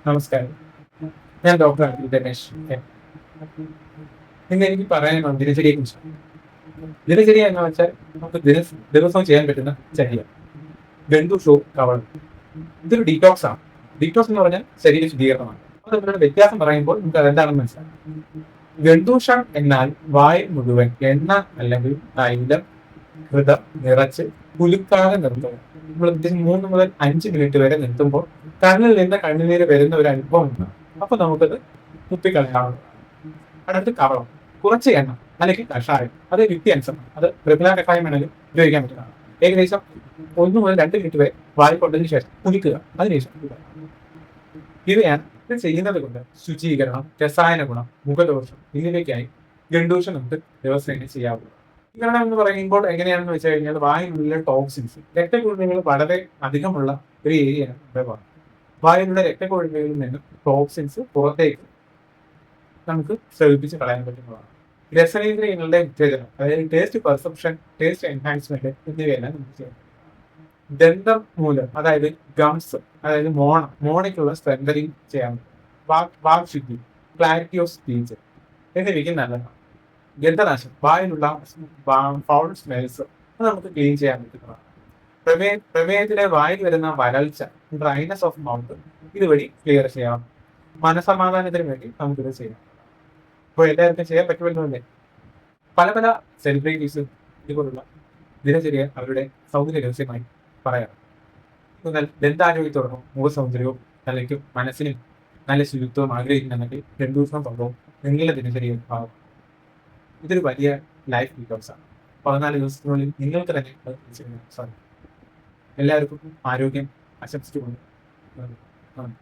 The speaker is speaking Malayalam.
നമസ്കാരം. ഞാൻ ഡോക്ടർ അഖിൽ രമേശ്. ഇന്ന് എനിക്ക് പറയാനുള്ളത് ദിനചര്യയെക്കുറിച്ചാണ്. ദിനചര്യ എന്ന് വെച്ചാൽ നമുക്ക് ദിവസവും ചെയ്യാൻ പറ്റുന്ന ചര്യ. ഗണ്ടു ഷോ കവളം. ഇതൊരു ഡീറ്റോക്സ് ആണ്. ഡീറ്റോക്സ് എന്ന് പറഞ്ഞാൽ ശരീര ശുദ്ധീകരണമാണ്. അത് തമ്മിലുള്ള വ്യത്യാസം പറയുമ്പോൾ നമുക്ക് അതെന്താണെന്ന് മനസ്സിലാക്കാം. ഗണ്ടൂഷം എന്നാൽ വായു മുഴുവൻ എണ്ണ അല്ലെങ്കിൽ തൈലം ഘൃതം നിറച്ച് കുലുക്കാതെ നിർത്തുക. നമ്മൾ 3 മുതൽ 5 മിനിറ്റ് വരെ നിർത്തുമ്പോൾ കണ്ണിൽ നിന്ന് കണ്ണുനീര് വരുന്ന ഒരു അനുഭവം ഉണ്ടാകും. അപ്പൊ നമുക്കത് തുപ്പിക്കളയാവുന്നതാണ്. അടുത്ത് കവളം. കുറച്ച് എണ്ണ അല്ലെങ്കിൽ കഷായം, അത് വ്യക്തിയനുസരണം. അത് റെഗുലർ കഷായം വേണമെങ്കിൽ ഉപയോഗിക്കാൻ പറ്റുന്നതാണ്. ഏകദേശം 1 മുതൽ 2 മിനിറ്റ് വരെ വായിൽ കൊണ്ടതിന് ശേഷം കുലിക്കുക. അതിനുശേഷം ഇവയാണ് ഇത് ചെയ്യുന്നത് കൊണ്ട് ശുചീകരണം, രസായന ഗുണം, മുഖദോഷം എന്നിവയ്ക്കായി ഗണ്ടൂഷം നമുക്ക് ദിവസേന ചെയ്യാവുള്ളൂ. ശുചീകരണം എന്ന് പറയുമ്പോൾ എങ്ങനെയാണെന്ന് വെച്ച് കഴിഞ്ഞാൽ വായുവിലുള്ള ടോക്സിൻസ്, രക്തക്കുഴലുകൾ വളരെ അധികമുള്ള ഒരു ഏരിയയാണ് നമ്മുടെ വായു. വായുവിലുള്ള രക്തക്കുഴലുകളിൽ നിന്ന് ടോക്സിൻസ് പുറത്തേക്ക് നമുക്ക് ശ്രമിപ്പിച്ച് കളയാൻ പറ്റുന്നതാണ്. രസനേന്ദ്രിയങ്ങളുടെ ഉത്തേജനം, അതായത് ടേസ്റ്റ് പെർസെപ്ഷൻ, ടേസ്റ്റ് എൻഹാൻസ്മെന്റ് എന്നിവയെല്ലാം നമുക്ക് ചെയ്യാം. ദന്തം മൂലം, അതായത് ഗംസ്, അതായത് മോണയ്ക്കുള്ള സ്ട്രെങ്തനിങ് ചെയ്യാൻ പറ്റും. വാക്ശുദ്ധി, ക്ലാരിറ്റി ഓഫ് സ്പീച്ച് എന്നിവയ്ക്ക് നല്ലതാണ്. ഗന്ധനാശം, വായിലുള്ള ഫൗൾ സ്മെൽസ് അത് നമുക്ക് ക്ലീൻ ചെയ്യാൻ പറ്റുന്നതാണ്. പ്രമേയത്തിലെ വായിൽ വരുന്ന വരൾച്ച, ഡ്രൈനസ് ഓഫ് മൗത്ത് ഇതുവഴി ക്ലിയർ ചെയ്യാം. മനസമാധാനത്തിന് വേണ്ടി നമുക്കിത് ചെയ്യാം. ഇപ്പോൾ എല്ലാവർക്കും ചെയ്യാൻ പറ്റുമല്ലേ? പല പല സെലിബ്രിറ്റീസും ഇതുപോലുള്ള ദിനചര്യ അവരുടെ സൗന്ദര്യ രഹസ്യമായി പറയാം. എന്നാൽ ദന്താരോഗ്യത്തോടൊപ്പം മുഖ സൗന്ദര്യവും തലയ്ക്കും മനസ്സിനും നല്ല ശുചിത്വവും ആഗ്രഹിക്കുന്നുണ്ടെങ്കിൽ 2 ദിവസം സംഭവം നിങ്ങളുടെ ദിനചര്യയിൽ ഭാഗം. ഇതൊരു വലിയ ലൈഫ് ഡീറ്റോക്സ് ആണ്. 14 ദിവസത്തിനുള്ളിൽ നിങ്ങൾക്ക് തന്നെ അത് സാധിക്കും. എല്ലാവർക്കും ആരോഗ്യം ആശംസിച്ചുകൊണ്ട് നന്ദി.